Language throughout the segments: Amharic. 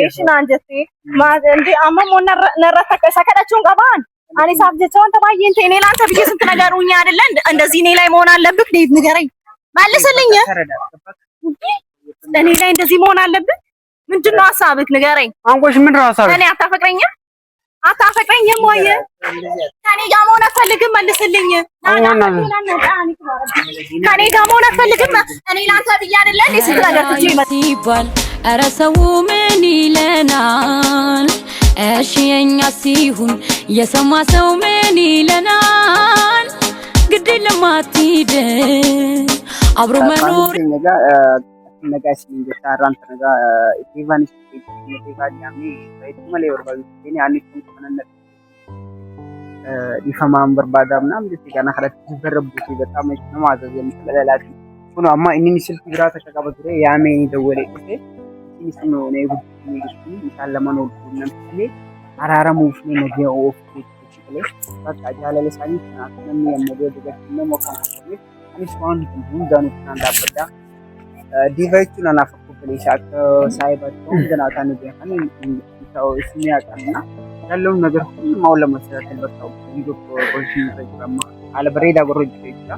ايش نانجتي ما عندي اما مو نرتك سكدچون قبان انا صاحب جچون تباي انت እኔ ላንተ ብዬ ስንት ነገሩኛ አይደለ እንደዚህ እኔ ላይ መሆን አለብህ ዴት ንገረኝ መልስልኝ እኔ ላይ እንደዚህ መሆን አለብህ ምንድነው ሐሳብክ ንገረኝ አንቆሽ ምንድነው ሐሳብክ እኔ አታፈቅረኝም ወይ ከኔ ጋር መሆን አትፈልግም መልስልኝ ከኔ ጋር መሆን አትፈልግም እኔ ላንተ ብዬ አይደለ እንዴ ስንት ነገር ትቼ ይባል ኧረ ሰው ምን ይለናል እሺ የኛ ሲሆን የሰማ ሰው ምን ይለናል ግድ ለማትይድ አብሮ መኖር ነጋሽ እንደታራን ተነጋ ኢቫኒስ ኢቫኒያሚ በይትመለ ወርባዩ እኔ አንቺ ተነነ ዲፈማን በርባዳምና እንደዚህ ጋር ተረብኩ በጣም ነው ማዘዝ የምትለላላች ሆኖ አማ እኒን ስልክ ግራ ተከካበረ ያሜ ደወለ እቴ እዚህ ነው ነው ይጉኝ ይሳለ ማነው ነምስሌ አራራሙ ፍኔ ነገ ኦፍ ትችለ በቃ ያለ ለሳኒ ተናከነ የነገ ደገነ ሞካከለ አንስ ዋን ዲን ዳኑ ተናዳበዳ ዲቫይቹን አናፈኩ ፕሌሻክ ሳይባቸው እንደናታን ይገፋን ይታው እስሚያቀና ያለው ነገር ሁሉ ማውለ መሰረት እንደታው ቪዲዮ ፖዚሽን ተጀመረ አለ በሬዳ ጎሮጅ ይችላ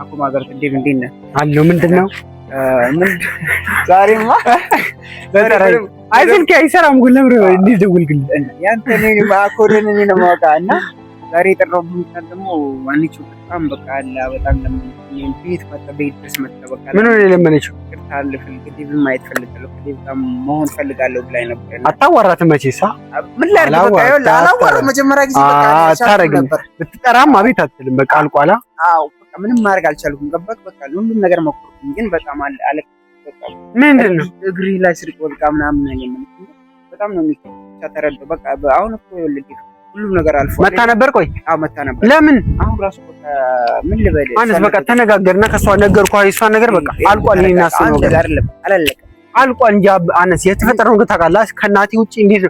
አኩማ ጋር ትዴብ እንዲነ አለው ምንድነው ምን ዛሬማ አይዘን ከይሰራም ጉለምሮ እንዲደውልግል ያንተ ነኝ ማኮደን ነኝ ነው ማውቃና ዛሬ ተረቡም ደግሞ ዋንቹ በጣም በቃ አላ በጣም ለምን ቤት መጣበይ ድረስ መጣበቃ ምን ነው ለምነችው ቅርታል ፍልግዲብ ማየት ፈልጋለሁ ፍልግዲብ መሆን ፈልጋለሁ ብላይ ነበር አታዋራት መቼሳ ምን ላድርግ በቃ ይኸውልህ አላዋራ መጀመሪያ ጊዜ በቃ ታረግ ብትጠራም አቤት አትልም በቃ አልቋላ አው በቃ ምንም ማድረግ አልቻልኩም ገባክ በቃ ሁሉም ነገር መቆርኩኝ ግን በጣም አለ በቃ ምንድነው እግሪ ላይ ስርቆ በቃ ምናምን ነገር በጣም ነው የሚከታ ተረዶ በቃ አሁን እኮ ይኸውልህ ሁሉም ነገር አልፎ መታ ነበር ቆይ አው መታ ነበር ለምን አሁን ራሱ በቃ ምን ልበል አንስ በቃ ተነጋገርና ከሷ ነገርኳ እሷን ነገር በቃ አልቋል እኔናስ ነው አይደለም አላለቀ አልቋል እንጂ አነስ የተፈጠረው ነገር ታውቃለህ ከናቲ ውጪ እንዴት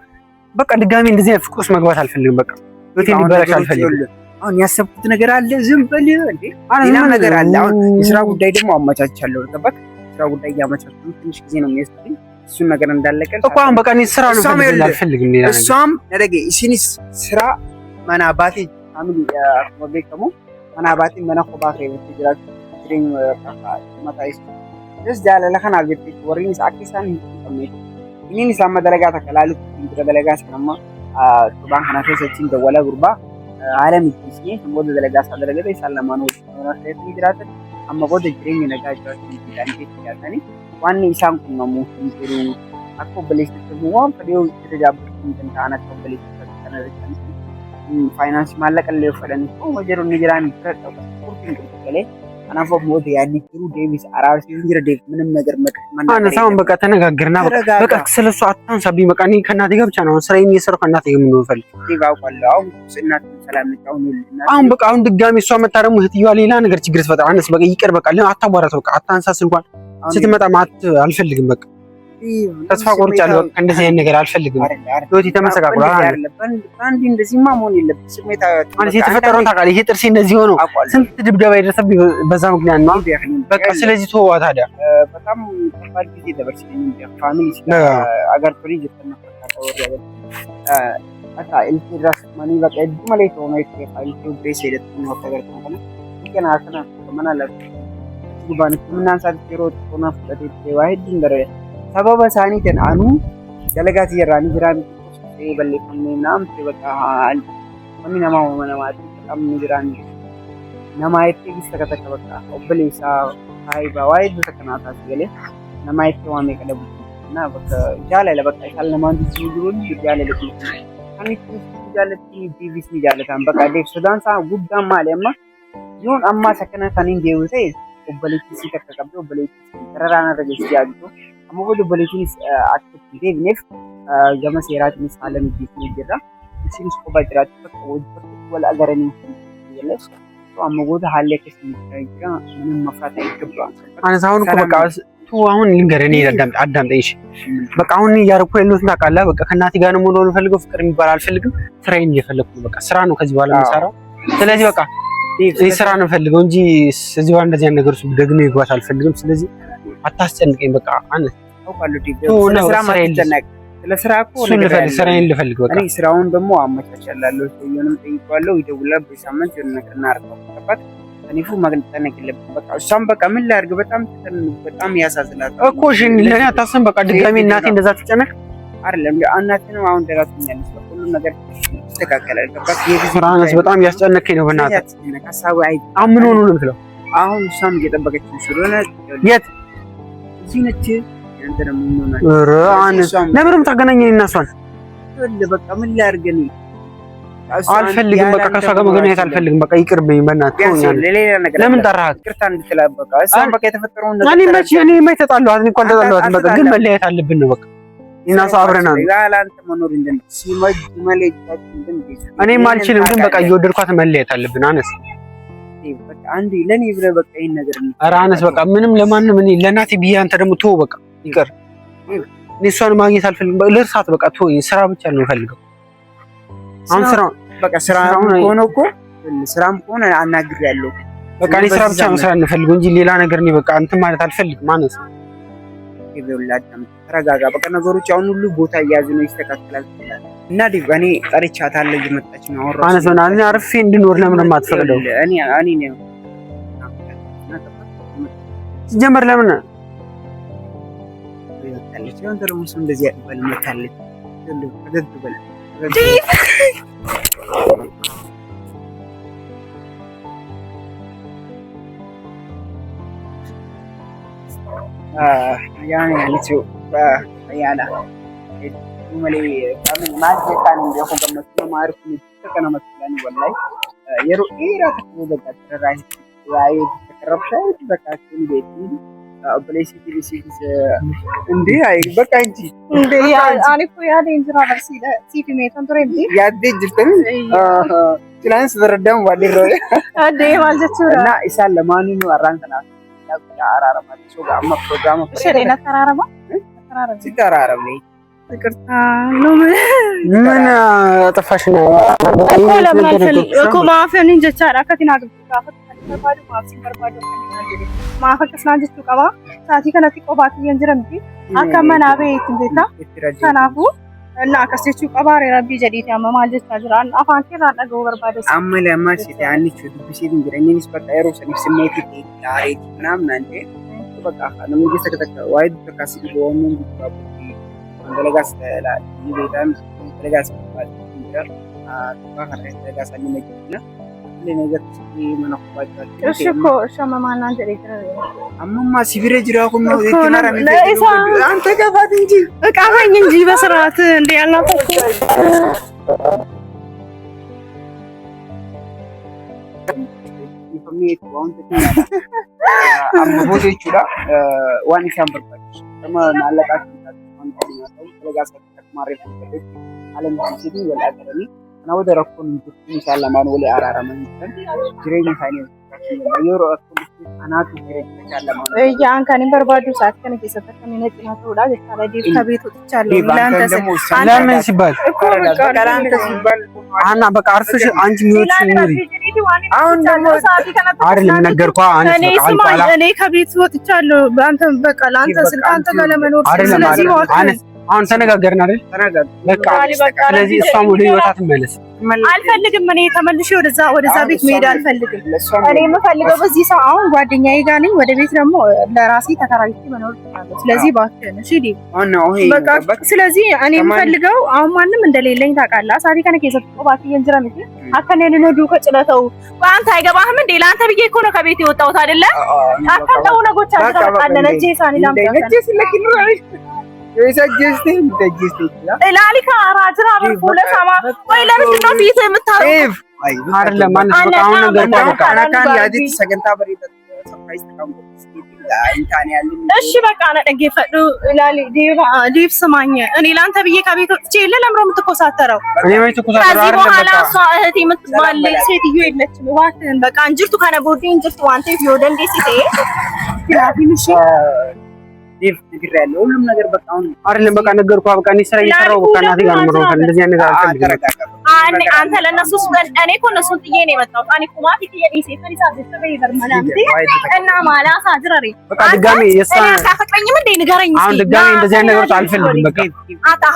በቃ ድጋሚ እንደዚህ ፍቅሩስ መግባት አልፈልግም በቃ ወቴ ሊበላሽ አልፈልግም አሁን ያሰብኩት ነገር አለ ዝም በል እንዴ ሌላ ነገር አለ አሁን የሥራ ጉዳይ ደግሞ አመቻቻለሁ ተባክ ስራ ጉዳይ ያመቻቻለሁ ትንሽ ጊዜ ነው የሚያስፈልግ እሱ ነገር እንዳለቀን እኮ አሁን በቃ እኔ ስራ ነው አልፈልግም ሌላ ነገር እሷም ነገ ኢሲኒስ ስራ ማናባቴ ፋሚሊ ወገከሙ ማናባቴ መናቆባቴ ወትጅራት ትሪን ማታይስ ደስ ያለ ለከና ግጥ ወሪን ሳኪሳን ይተመኝ ኢኒን ሳማ ደረጋ ተከላሉ ደረጋ ሰማ ቱባን ከናፈ ሰጪን ደወለ ጉርባ ዓለም ይስኪ ወደ ደረጋ ሳደረገ ይሳለማኑ ወራሴት ይጅራት አመጎደ ጅሪኝ ነጋጃት ይዳንቴ ያታኒ ዋን ኢሳን ኩነሙ እንሩ አኮ በሌስ ተሙዋም ፈዲው ተጃብር እንታና ተበሌስ ተነረከን ፋይናንስ ማለቀለ ይፈደን ወጀሩ ንግራን ተጠቀ ቁርጥን ከለ አናፎ ሞት ያንክሩ ዴቪስ አራርሲ እንግረ ዴቭ ምንም ነገር ማነሳውን በቃ ተነጋግርና በቃ ስለሱ አታንሳቢ መቃኒ ከናቴ ጋር ብቻ ነው ስራዬን እየሰራሁ ከናቴ ጋር ምን ወፈልኩ ይባውቃል አሁን እናት ሰላም ነው አሁን በቃ አሁን ድጋሚ እሷ መጣ ደግሞ እህትየዋ ሌላ ነገር ችግር ትፈጥራ አንስ በቃ ይቅር በቃ አታባራት በቃ አታንሳ ስልኳን ስትመጣ ማት አልፈልግም በቃ ተስፋ ቆርጫለሁ በቃ እንደዚህ አይነት ነገር አልፈልግም ሎቲ ተመሰቃቅሏል አንድ እንደዚህማ መሆን የለበትም ስሜታ አንተ የተፈጠረውን ታውቃለህ ይሄ ጥርሴ እንደዚህ ሆኖ ስንት ድብደባ ይደረሰብኝ በዛ ምክንያት ነው በቃ ስለዚህ ተወዋ ታዲያ በጣም ከባድ ጊዜ ደረሰኝ ፋሚሊ አገር ፍሪጅ ተነፈቀው ወዲያ አታ ኢንትራስ ማኒ በቃ ድመለይ ሆኖ ይፋይል ቤስ ሄደት ነው ነገር ተሆነ ይከና አሰና ከመናለ ጉባን ምናንሳት ሮት ሆነ ፈደት ዋሂድ እንደረ ሰበበ ሳኒተን አኑ ደለጋት ይራኒ ጅራን በለፈም ናም በቃ ማን ነማው ማናማት በጣም ጅራን ነማይት ይስተከተከ በቃ ኦብሌሳ ሃይባ ዋይድ ተከናታ ሲገለ ነማይት ዋሜ ቀለቡ እና በቃ ጃለ ለበቃ ይካልነማን ዲጂሩን ጃለ ለኩ አኒት ጃለ ቲቪስ ጃለታን በቃ ዴፍ ሱዳን ሳ ጉዳም ማለማ ይሁን አማ ሰከና ካኒን ዴውቴ ኦብሌቲ ሲተከከበ ኦብሌቲ ተራራና ረገስ ያግቶ አሞጎዶ በሌቲስ አክቲቭ ዴቭኔፍ ጀመስ የራትንስ ዓለም ይጅራ ሲንስ ቆባጅራት ተቆጅ ወላ አገረኒ ይለስ አሞጎዶ ሐለከስ ይጅራ ምንም መፍራት አይገባም አንዛውን እኮ በቃ ቱ አሁን ልንገርኔ አዳምጠኝ በቃ አሁን ያረኩ ያለሁት ታውቃለህ በቃ ከናቲ ጋር ነው ሞኖ ፈልገው ፍቅር የሚባል አልፈልግም ስራዬን እየፈለኩ በቃ ስራ ነው ከዚህ በኋላ የምሰራው ስለዚህ በቃ ስራ ነው ፈልገው እንጂ እዚህ በኋላ እንደዚህ ነገር ውስጥ ደግሞ ይጓት አልፈልግም ስለዚህ አታስጨንቀኝ በቃ አነ አውቃለሁ ዲቪ ስራ ማይጨነቅ ለስራ እኮ ስራዬን ልፈልግ በቃ እኔ ስራውን ደግሞ አመቻቻለሁ። ሰውየውንም ጠይቀዋለሁ፣ ይደውላል። በሳምንት የሆነ ነገር እናድርገው ተባባል። እኔ ፉ ማግለጠነቅ የለብንም በቃ እሷም በቃ ምን ላድርግ በጣም ያሳዝናል እኮ። እሺ ለኔ አታስብም በቃ ድጋሚ እናቴ እንደዛ ትጨነቅ አይደለም እናቴ ነው አሁን ደራስኛለች። ሁሉ ነገር ይስተካከላል። ገባክ? ፍራንስ በጣም ያስጨነቀኝ ነው በእናትህ ሐሳቡ አይ ምን ሆኖ ነው የምትለው? አሁን እሷም እየጠበቀችኝ ስለሆነ የት እዚህ ነች። አንተ ደግሞ ምን ሆነ? ኧረ አንስ ለምን የምታገናኘኝ እና እሷን? በቃ ምን ላድርግ እኔ አልፈልግም። በቃ ከሷ ጋር መገናኘት አልፈልግም። በቃ ይቅርብኝ በእናትህ። ለምን ጠራሃት? ይቅርታ እንድትላት በቃ እሷም በቃ የተፈጠረውን ነገር እኔ መች ተጣላኋት? እኔ እኮ አልተጣላኋትም። በቃ ግን መለያየት አለብን ነው በቃ እና እሷ አብረን ነው ያላንተ መኖር እንደም ሲመጅ መለየት እንደም እኔም አልችልም። ግን በቃ እየወደድኳት መለያየት አለብን። አነስ በቃ አንዴ ለኔ ብለህ በቃ ይሄን ነገር ኧረ አነስ በቃ ምንም ለማንም እኔ ለእናቴ ብዬ አንተ ደግሞ ተወው በቃ ይቅር። እኔ እሷን ማግኘት አልፈልግም። ልርሳት በቃ ተወኝ። ስራ ብቻ ነው የምፈልገው አሁን ስራ በቃ ስራም ሆኖ እኮ ስራም ሆነ አናግሬያለሁ። በቃ እኔ ስራ ብቻ መስራት እንፈልገው እንጂ ሌላ ነገር እኔ በቃ እንትን ማለት አልፈልግም። ማነስ ይብላዳም ተረጋጋ። በቃ ነገሮች አሁን ሁሉ ቦታ እያዙ ነው፣ ይስተካከላል። እና ዲቭ እኔ ጠርቻታለሁ እየመጣች ነው። አወራሁ ማነስ ነው እኔ አርፌ እንድኖር ለምን የማትፈቅደው? እኔ ነው ሲጀመር ለምን ይወጣለች? አንተ ደግሞ እሱ እንደዚህ ያጥባል መታለች። ፈገግ በል يعني لتو يالا مالي كامل ما كان عنده هو كم مسلم ما أعرف من كنا مسلمين والله يرو إيرا تقول بقى راي تكرر شيء بقى كل بيتي بليسي بليسي عندي هاي بقى عندي أنا كوي هذا إنجرا برسيلة سيفي ميتون تريدي يادي جدا كلام سدردم وادي روي ده مال جتورا لا إسال لماني نو أران كنا አራራማ ሶጋ አማ ፕሮግራም ሸሬና ተራራማ ሲተራራም ላይ ይቅርታ ነው ምን አጠፋሽ ነው እኮ ለማፈል እኮ ማፈን እንጀቻራ ከቲና ግብታ ፈተባዱ ማፍሲን በርባዶ ማፈከስና እንጀቱ ቀባ ሳቲ ከነቲ ቆባት የንጀረምቲ አከመናቤ ትንዴታ ተናፉ እና ከሰቹ ቀባሬ ረቢ ጀዲት ያመማል ጀቻ ጅራን አፋን ከራ ደገው በርባዶ አመለ ማሲቲ አንቺ ዱብሲት እንግረኝንስ በቃ ኤሮስ ስሜት ላሬ ምናምን አንዴ በቃ ነው የሚሰከተከ ዋይድ ተካሲ ዶምን ቢባቡ እንደለጋስ ተላ ይቤታን እንደለጋስ ባል ኢንተር ባከረ እንደለጋስ አንመጅና ለነገር ማናቋጫ እሺኮ ሸመማና እንደሌለ አማማ ሲቢረ ጅራኩ ነው የኪናራ አንተ ገባት እንጂ እቃፈኝ እንጂ በስርዓት እንደ ያልናፈኩ ኢንፎርሜት ዋንት አምቦቴ ቹላ ዋን ሳምበር ከማ ናለቃት እንደለጋስ ተከማረ ተከለ አለም ሲዲ ወላደረኒ እና ወደ ረኮን ኢንሻአላ ማን ወለ አራራ መንተን ጅሬኝ ታኔ የሮ አኩል አናቱ ጅሬኝ ኢንሻአላ ማን ያን ካን በርባዱ ሰዓት ከነ ከሰተከነ ነጥና ተውላ ለታለ ዲብ ከቤት ወጥቻለሁ ላንተ ለምን ሲባል እኮ በቃ ላንተ ሲባል አና በቃ አርፈሽ አንቺ ሚውት ኑሪ አሁን ደግሞ ሰዓት ከነ አይደለም ነገርኳ አንቺ በቃ አንጣላ እኔ ከቤት ወጥቻለሁ አንተ በቃ ላንተ ስልክ አንተ ጋር ለመኖር ስለዚህ አሁን ተነጋገርን አይደል? በቃ ስለዚህ እሷም ወደ ህይወታ ትመለስ። አልፈልግም። እኔ ተመልሼ ወደዛ ቤት መሄድ አልፈልግም። እኔ የምፈልገው በዚህ ሰዓት አሁን ጓደኛዬ ጋር ነኝ። ወደ ቤት ደግሞ ለራሴ ተከራይቼ መኖር እችላለሁ። ስለዚህ እባክህን እሺ ዲ በቃ ስለዚህ እኔ የምፈልገው አሁን ማንም እንደሌለኝ ታውቃለህ። አሳሪ ከነ ከሰጥቆ ባትዬ እንጀራ ነው አከነን ነው ዱከ ጭለተው በአንተ አይገባህም እንዴ? ለአንተ ብዬ እኮ ነው ከቤት የወጣሁት አይደለ? አከንተው ነገሮች አድርገን ነጄሳኒ ላምጣ ነጄስ ለኪኑ የሰጀስቴ እንተጀስቴ ላሊካ አራጅራ በፎለ ሰማ ወይ ለምን ነው ፊት የምታረው? አይደለም ማለት በቃ አሁን ነገር በቃ አራካን ያዲት ሰገንታ በሪተ ሰርፕራይዝ ተካምቆ እሺ በቃ ነደገ ፈዱ ላሊ ዲብ ስማኝ፣ እኔ ላንተ ብዬ ከቤት ወጥቼ የለ ለምሮ የምትኮሳተረው እኔ ወይ ተኮሳተረው አይደለም። በቃ እሷ እህቴ የምትባል ሴትዮ የለችም። እባክህን በቃ እንጅርቱ ከነቦዲ እንጅርቱ ዋንቴ ቢወደን ዴሲቴ ያፊምሽ ዲቭ ንግር ያለው ሁሉም ነገር በቃ አሁን አይደለም። በቃ ነገርኩህ። በቃ እኔ ስራ እየሰራሁ በቃ እናቴ ጋር ነው እንደዚህ አይነት ነገር አልፈልግም። አንተ ለነሱ እኔ እኮ እነሱን ጥዬ ነው የመጣሁት። እኔ እኮ ማፊ ጥዬ ሴፈን ይሳብተ በይበር ማናምቲ እና ማላሳ አዝራሪ በቃ ድጋሜ ካፈቅረኝም እንዴ ንገረኝ። አሁን ድጋሜ እንደዚህ አይነት ነገሮች አልፈልግም። በቃ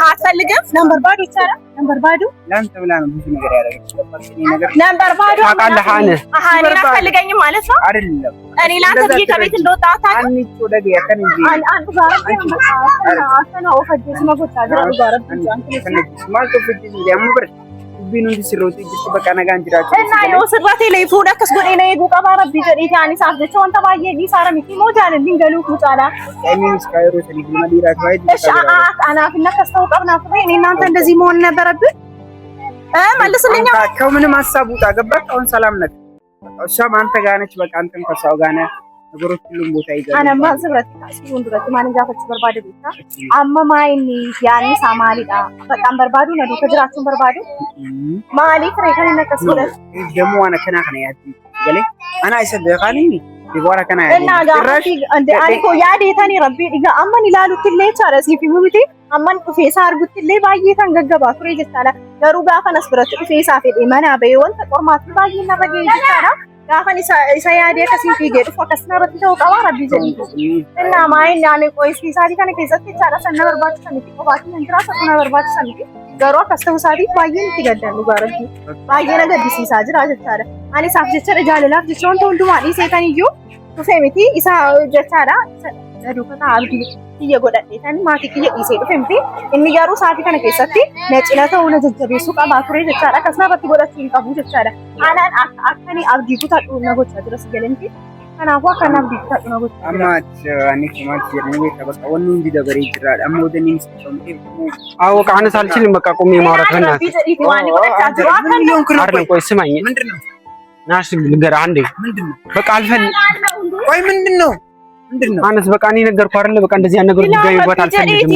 አትፈልግም? ነምበር ባዶ ይቻላል። ነምበር ባዶ ላንተ ብላ ነው ብዙ ነገር ያደረገች። ነምበር ባዶ ታውቃለህ። እኔ አትፈልገኝም ማለት ነው አይደለም። እኔ ላንተ ብዬ ከቤት እንደወጣሁ አታውቅም። አንቺ ወደግ ያከን እንጂ አንተ ዛሬ አሰና ወፈጀስ መጎታ ዛሬ ዛሬ ማለት ፍጅ እንዲያምብር ቢኑ እንዲስሮት እጅ በቃ ነገ አንጅራችሁ እና ነው ስራቴ ላይ ፉዳ ከስጎዴ ነው የጉቃ ባረብ ቢጀሪቲ አኒ ሳፍጀቸው አንተ ባየ ሊሳራ ሚቲ ሞጃል ሊንገሉ ኩጫላ አይሚንስ ካይሮ ተሊግ ማዲራ ካይድ እሺ አናፍና ከስተው ቀብና ፍሬ እኔ እናንተ እንደዚህ መሆን ነበረብን መልስልኛ ከምንም ሐሳብ ውጣ ገባህ አሁን ሰላም ነህ እሷም አንተ ጋር ነች በቃ አንተም ከሷው ጋር ነህ ነገሮች ሁሉም ቦታ ይዘው አናማ ዝብረት ታሲቡን ድረት ማን ጋፈች በርባደ ቤታ አማማይኒ ያኒ ሳማሊዳ በጣም በርባዱ ነው ከጅራቹን በርባዱ ማሊ ፍሬከን ነከስለ ደሞ ዋና ከና ከና ያት ገለ አና አይሰብ ያኻኒ ዲቦራ ከና ያት እና ጋራቲ እንደ አልኮ ያዴታኒ ረቢ ዲጋ አማን ይላሉት ለይ ቻለ ሲፊሙቲ አማን ቁፌሳ አርጉት ለይ ባየታን ገገባ ፍሬ ጀታላ ገሩ ጋፈነስ ብረት ቁፌሳ ፈዴ ማና በይወን ተቆርማት ባየና በገ ጀታላ ጋፈን ኢሳያዴ ከሲን ፊገዱ ፎከስና በትተው ቀባ ረቢ ዘኒ እና ማይን ያኔ ቆይስ ኢሳዲ ከነ ከዘት ቻላ ሰነ በርባቱ ሰንቲ ቆባቲ እንድራ ሰነ በርባቱ ሰንቲ ገሮ ከስተውሳዲ ባየን ትገደሉ ጋረጂ ባየነ ገዲስ ኢሳጅራ ጀታለ አኔ ሳፍ ጀቸረ ጃለላፍ ጀቸውን ተወንዱ ማዲ ሰይጣንዩ ቱፌሚቲ ኢሳ ጀታራ ዱከታ አብዲ እየጎዳዴታኒ ማቲ ከየ ኢሴ ዱፌምቲ እንያሩ ሳቲ ከነ ከሰቲ ነጭለተው ነጀጀቤሱ ቀባቱሬ ጀታራ ከስና በቲ ጎዳቲ እንቀቡ ጀታራ አናን አከኒ አብዲ ጉታ ነጎቻ ድረስ ገለንቲ ከናዋ ከና አብዲ ጉታ ነጎቻ አማት አኒ ከማት ጀርኒ ተበቃ ወኑ እንዲ ደበሪ ይጅራል አማ ወደኒ ምስተም አዎ ቃነስ አልችልም በቃ ቆሜ ማውራት በእናትህ አይደለም ቆይ ስማኝ ምንድነው ናሽ ልንገርህ አንዴ ምንድነው በቃ አልፈልግም ቆይ ምንድነው አነስ በቃ እኔ ነገርኩህ አይደለ በቃ እንደዚህ አይነት ነገር ጉዳይ ይወጣ አልፈልግም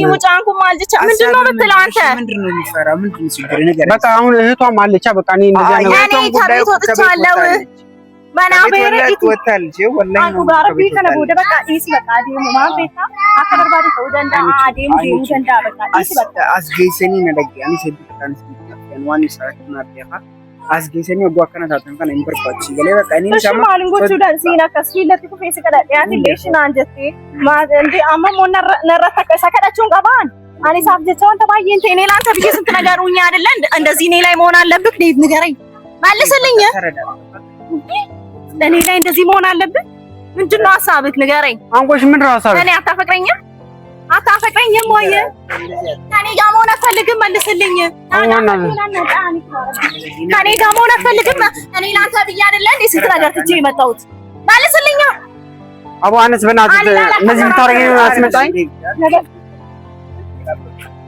ምንድነው ምትለው አንተ ምንድነው የሚፈራ ምንድነው ሲገር ነገር በቃ አሁን እህቷም አለቻ በቃ እኔ እንደዚህ አይነት ነገር እኔ ታቤት ወጥቻለሁ ማናበረ ኢቲ ወጣልሽ ወላሂ አንኩ ጋርቢ ከነ ወደ በቃ ኢሲ በቃ አዲሙ ማቤታ አከበርባዲ ተውደንዳ አዲሙ ይውደንዳ በቃ ኢሲ በቃ አስገይሰኒ ነደግ ያኒ ሰድቀታን ሲያን ዋን ሰዓት ማጥያካ አስገይሰኒ ወጓከና ታተን ከነ ኢምፐርፋቺ ገለ በቃ እኔ ሰማ ማልንጎቹ ዳንሲና ከስፊለት ኩ ፌስ ከዳ ያቲ ሌሽና አንጀቴ ማ እንዲ አመሞ ነረታ ከሰከዳችሁን ቀባን አኔ ሳብጀቻውን ተባየንተ እኔ ላንተ ብዬ ስንት ነገሩኛ አይደለ እንደዚህ እኔ ላይ መሆን አለብህ ዴት ንገረኝ መልስልኝ እኔ ላይ እንደዚህ መሆን አለብህ ምንድነው ሐሳብህ ንገረኝ አንቆሽ ምን ሐሳብ እኔ አታፈቅረኝም ወይ ከኔ ጋር መሆን አትፈልግም መልስልኝ ከኔ ጋር መሆን አትፈልግም እኔ ላንተ ብዬ አይደለ እንዴ ስንት ነገር ትቼ የመጣሁት መልስልኝ አቡ አነስ በእናትህ እነዚህ የምታረገኝ አስመጣኝ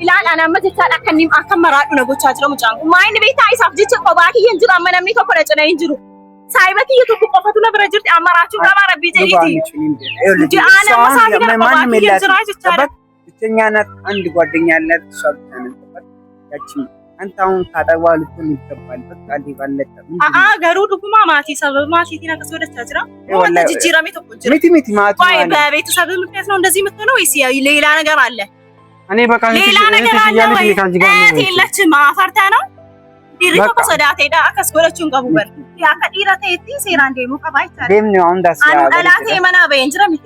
ኢላን አና መተቻላ ከኒም አከመራዱ ነጎቻቸው ሙጫንኩ ማይን ቤታ አይሳፍ ጅት ቆባኪ እንጅራ መነምኒ ተኮነጨ ነው እንጅሩ ሳይበቲ ይተኩ ቆፈቱ ነብረ ጅርት አመራቹ ጋር ቢጀይቲ እንጂ አና መሳፊ ጋር ቆባኪ እንጅራ ይቻላል ብቸኛነት አንድ ጓደኛ ያላት እሷ ብቻ ነች ያቺ አንተ አሁን ታጠባው ልትሆን ይገባል በቃ ሊባለጥ ገሩ ዱኩማ ማቲ ሰበብ ማቲ ቲና ከሰወደ ተጅራ ወንተ ጅጅራ ሜተቆጅ ሚቲ ማቲ ወይ በቤተሰብ ምክንያት ነው እንደዚህ የምትሆነው ወይስ ሌላ ነገር አለ እኔ በቃ ሌላ ነገር አለ ወይ የለችም አፈርታ ነው ዲሪኮ ከሰዳቴ ዳ አከስጎለቹን ቀቡበር ያ ከዲራቴ ቲ ሴራንዴ ሙቀባ ይቻላል ደም ነው አንዳስ ያ አላቴ መና በእንጅራ ሚቲ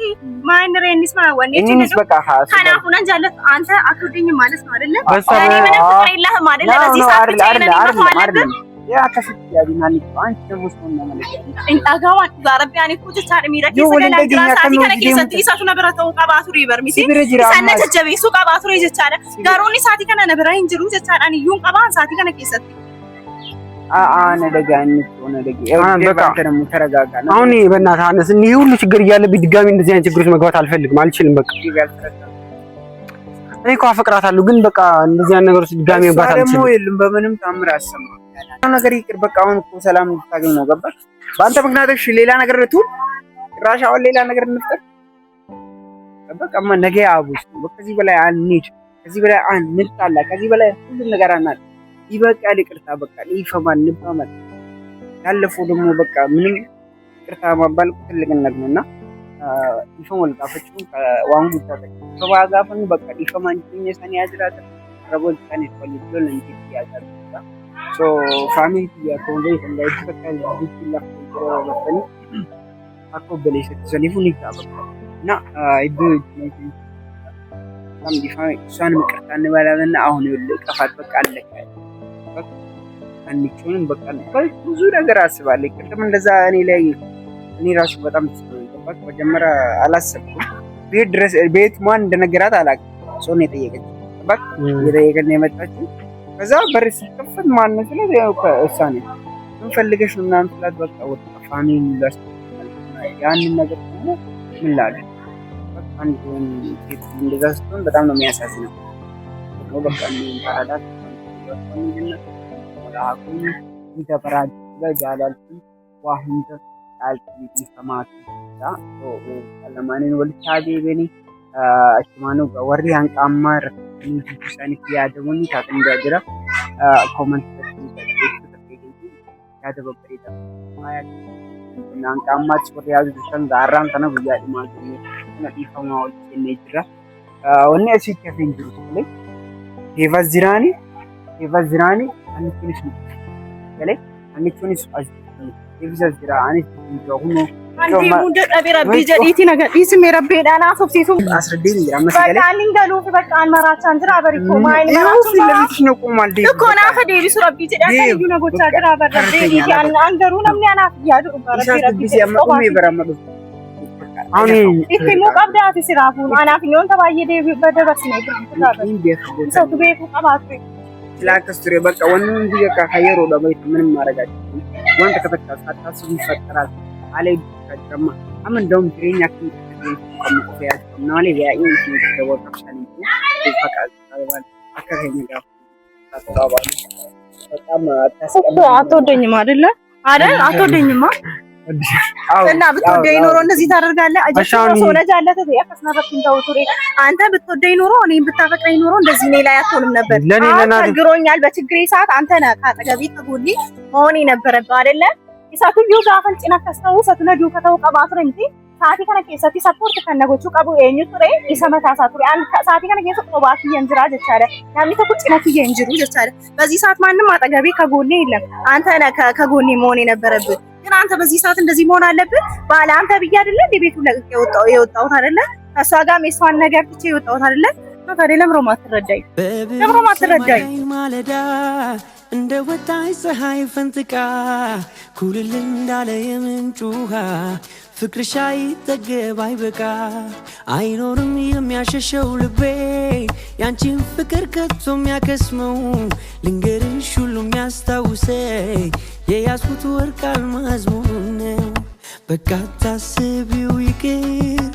ማይንሬንስ ማወኔ እኔስ በቃ ሀስ ካና ሁነን ጃለት አንተ አትወደኝ ማለት ነው አይደለ እኔ ምንም ፍቅር የለህም አይደለ በዚህ ሰዓት ብቻ አይደለም ያ ከፍት ያዲናኒ አንቺ ደግሞ ሰው ነው ማለት ነው እንጣጋው አትዛረቢያኒ ኩት ታሪ ሚረኪ ሰገላ ግራሳቲ ከነኪ ሰቲ ይሳቱ ነብራተው ቀባቱ ሪበር ሚቲ ሰነተ ጀቤ ሱ ቀባቱ ሪጀቻለ ጋሮኒ ሳቲ ከነ ነብራ እንጅሩ ጀቻዳኒ ዩን ቀባን ሳቲ ከነኪ ሰቲ ነገ በቃ ደግሞ ተረጋጋ አሁን በእናትህ አነስ ይሄ ሁሉ ችግር እያለብኝ ድጋሚ እንደዚህ አይነት ችግሮች መግባት አልፈልግም አልችልም በቃ እኔ እኮ አፈቅራታለሁ ግን በቃ እንደዚህ አይነት ነገሮች ድጋሚ መግባት አልችልም ደግሞ የለም በምንም ታምር አሰማ ነገር ይቅር በቃ አሁን እኮ ሰላም ልታገኝ ነው ገባህ በአንተ ምክንያት እሺ ሌላ ነገር ልትውል ጭራሽ አሁን ሌላ ነገር እንፍጠር በቃ ነገ አቡስ ከዚህ በላይ አንሂድ ከዚህ በላይ አንጣላ ከዚህ በላይ ሁሉ ነገር አናል ይበቃል ይቅርታ በቃ ይፈማል ንባማል ያለፈው ደግሞ በቃ ምንም ይቅርታ ማባል ትልቅነት ነውና ይፈማል ጣፈጭ ከዋንጉ ተባጋፈን በቃ ይፈማን ትኝ ሰኔ ያዝራተ ረቦል ሰኔ ተወልዶ ለንጂ ያዛል so family ya konde sangai takka dikilla ko bafani akko belish tsanifu ni ka na idu sam difa san mቀርታን ባላልና አሁን ይልቅ ቀፋት በቃ አለቀ አንቺውን በቃ ብዙ ነገር አስባለሁ ቅድም እንደዛ እኔ ላይ እኔ ራሱ በጣም ተሰማኝ መጀመሪያ አላሰብኩም ቤት ድረስ ቤት ማን እንደነገራት አላውቅም ሰው ነው የጠየቀኝ በቃ የጠየቀኝ የመጣችው ከዛ በር ሲከፈት ማን ነው ስለዚህ እሳኔ ምን ፈልገሽ ነው ምናምን ስላት በቃ ወጣ ፋሚሊ ላስ ያንን ነገር ደግሞ ምን ላለ በቃ አንድ እንደዛ ስትሆን በጣም ነው የሚያሳዝነው ነው በቃ ምን ታላላት አሁን ይተበራጅ ለጃላል ዋህንተ አልቲ ሰማት ዳ ለማንን ወልቻዴ በኒ አሽማኑ ወሪ አንቃማር ንጉሳን ያደሙን ታጥንዳ ጅራ ኮመንት ያደበበሪዳ ማያት አንቃማት ወሪ ያዙ ዛራን ተነ ጉያዲ ማለት ነው ነዲፈማው ኔጅራ ወኔ ሲከፈን ጅሩ ላይ ሄቫዝራኒ አንቺንስ ከላይ አንቺንስ አዝ ሄቫዝራ አንቺ ሆኖ አንቺ ሙንደ ጠቢራ ቢጀዲቲ ነገር ዲስም የረበዳና ሶፍሲሱ አስረዲኝ ያመሰገለ በቃ ሊንገሉ በቃ አንመራቻን ድራ በሪኮ ማይን ማራቹ ለምትሽ ነው ቆማል ዲ እኮ ና ፈዴቢ ሱረቢ ተዳከ ዩ ነገोचा ድራ በረዴ ያን አንገሩ ለምያና ያዱ በረዴ ሲያመቁ ይበራመዱ አሁን እቴ ሞቃብዳት ሲራፉ አናፍኞን ተባየደ በደረስ ነው ድራ ሰው ቤቱ ቀባቱ ላከስቱሬ በቃ ወንን ዲጋ ካየሮ ለበይት ምንም ማረጋችሁ ወንተ ከተካስ አታስቡ ይፈጠራል አለይ ከጀማ አምን ደም ትሬኛ ከሚቆያ ነው ላይ ያይ ነው ደወል ተሻለኝ ፈቃድ ታባል አከረኛ ጋር ታባል በጣም አትወደኝም አይደለ አትወደኝማ እና ብትወደኝ ኖሮ እንደዚህ ታደርጋለህ አጀሽው ሶነጃ አለተ ያከስናፈክን ተውቱሬ አንተ ብትወደኝ ኖሮ እኔን ብታፈቅረኝ ኖሮ እንደዚህ እኔ ላይ አትሆንም ነበር ችግሮኛል በችግሬ ሰዓት አንተ ነህ ካጠገቤ ተጎኒ መሆን የነበረብህ አይደለ ይሳቱ ዩጋ ፈንጭና ከስተው ሰትነዱ ከተው ቀባትረ እንጂ ሳቲ ከነ ከሰቲ ሰፖርት ከነጎቹ ቀቡ የኙ ቱሬ ይሰመታ ሳቱሬ አንድ ሳቲ ከነ ከሰ ቆባቲ የንጅራ ጀቻለ ያሚ ተቁጭነት የንጅሩ ጀቻለ በዚህ ሰዓት ማንንም አጠገቤ ከጎኔ የለም አንተ ነህ ከጎኔ መሆን የነበረብህ ግን አንተ በዚህ ሰዓት እንደዚህ መሆን አለብህ ባለ አንተ ብዬ አይደለ እንደ ቤቱ ለቅቄ የወጣሁት አይደለ ከሷ ጋር ሜስዋን ነገር ትቼ የወጣሁት አይደለ ታዲያ ለምሮ ማትረዳኝ ማለዳ እንደ ወጣይ ፀሐይ ፈንጥቃ ኩልል እንዳለ የምንጭ ውሃ ፍቅርሽ አይጠገብ አይበቃ አይኖርም የሚያሸሸው ልቤ ያንቺን ፍቅር ከቶ የሚያከስመው ልንገርሽ ሁሉ የሚያስታውሰኝ የያዝኩት ወርቅ አልማዝ ነው በቃ ታስቢው ይቅር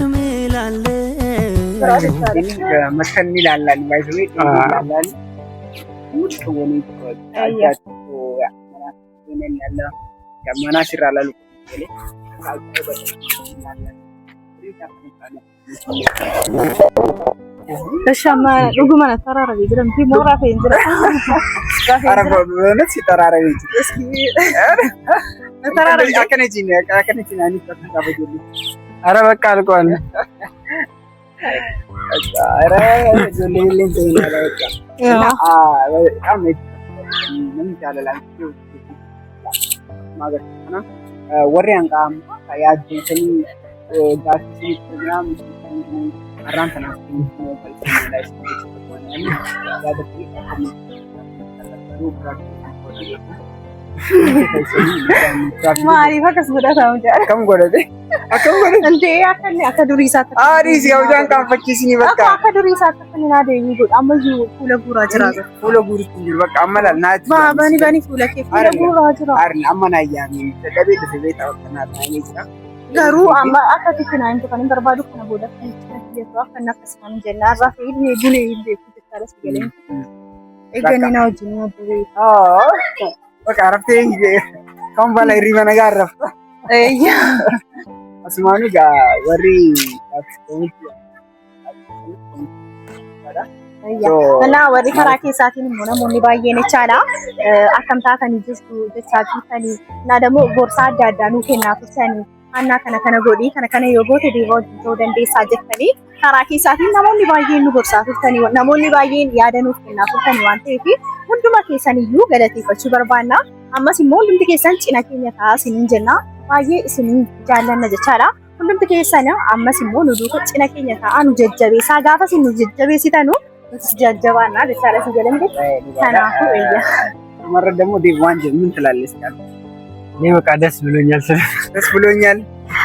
እምላለሁ መከን ይላል ባይዘው ይላል ሙሉ ወኔ ታያቱ ያመና ያመና ሲራላሉ ተሻማ ሩጉማና ተራራ ይግረም ቲሞራ ፈንጅራ አረብ በእውነት ሲተራራው እንጂ እስኪ ተራራ አከነጂኝ አኒ ተታበጀሉ ኧረ በቃ አልቋል ኧረ ጀለሌን ተይናለች በጣም ምን ይቻላል ማገር እና ወሪያንጋም ያጅተኒ ዳክሲ ፕሮግራም አራንተና ነው ላይ ማሪ ፈከስ ጉዳታ ወንጀ ከም ጎረደ እንዴ አከዱሪሳ አሪስ ያው ጃን ካፈቺሲኒ በቃ አከዱሪሳ ተፈኒና ደይ ጉድ አመዙ ኩለጉራ ጅራ ኩለጉሪ ኩንጅር በቃ አመላል ናት ባኒ ኩለኬ ኩለጉራ ጅራ አርን አመናያሚ ተደቤት ቤት አወጣና ታይኔሳ ገሩ አማ አከቲና እንት ከነ በርባዱ ከነ ቦዳ ከነ ከነከስማን ጀና ራፈ ይሄ ጉኔ ይሄ ተካለስ ገለኝ እገነና ወጅኒ ወደ በቃ አረፍቴ ካም በላይ ሪበና ጋር አረፍ እያ አስማኒ ጋ ወሪ እና ወሪ ከራኬ ሳቲን ሆነ ሞኒ ባየነ ቻላ አከምታ ከኒ ጅስቱ ጀቻቲ ከኒ እና ደግሞ ቦርሳ አዳዳኑ ከናቱ ሰኒ አና ከነ ጎዲ ከነ ዮጎት ዲቮ ጆ ደንዴ ሳጀከኒ karaa keessaatiin namoonni baay'een nu gorsaa turtanii namoonni baay'een yaada nuuf kennaa turtanii waan ta'eef hunduma keessaniyyuu galateeffachuu barbaanna. Ammas immoo hundumti keessan cina keenya taa'aa isiniin jenna. Baay'ee isin jaallanna jechaadha. Hundumti keessan ammas immoo nu duuka cina keenya taa'aa nu jajjabeessaa gaafa isin nu jajjabeessitanu nuti jajjabaannaa jechaadha si jedhamte. Kanaafuu eeyya. Marra ደግሞ ዴቫን ምን ትላለች? እኔ በቃ ደስ ብሎኛል። ደስ ብሎኛል።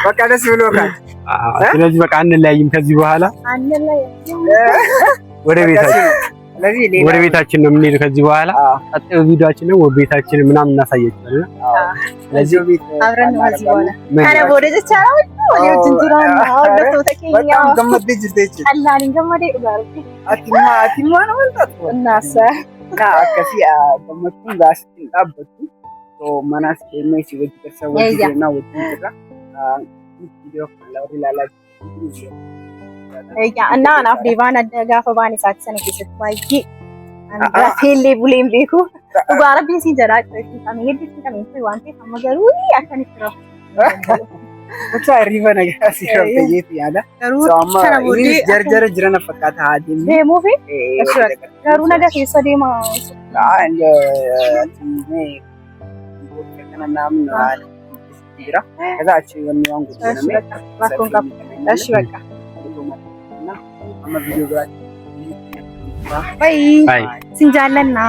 በቃ ደስ ብሎካል። ስለዚህ በቃ አንለያይም ከዚህ በኋላ ወደ ቤታችን ነው የምንሄደው ከዚህ በኋላ ቀጣዩ ቪዲዮአችን ነው ወደ ቤታችን ምናምን እናሳያችኋለን። ስለዚህ ቤት አብረን ነው እዚህ በኋላ ካለ ወደ ተቻለው ወደ ትንቱራን አውለቶ ተከኛ በጣም ገመደጅ ደች አላልን ገመደ ይባርክ አቲማ ነው ማለት እናሰ አከሲ ገመቱን ጋስቲን ጣበቱ መናስ ከመሲ ወደ ተሰወጅና ወደ ትራ ቪዲዮ ካላውላላች eeyya እና anaaf deebaan adda gaafa baan isaatti sana keessatti baay'ee anga feellee buleen beeku dhugaa rabbiin siin jedhaa qeessiifame hedduutti kamitti waan ta'eef amma garuu akkanitti rafu. Bakka arriba nagaa si rabbeetti yaada. Kana booddee jarjara jirana fakkaata haadhiin. Deemuu fi garuu nagaa keessa deema. Kana naamna jira. Kaza achi wanni waan godhame. Rakkoon qabu. Dashi bakka. Bye. Sin jaallanna.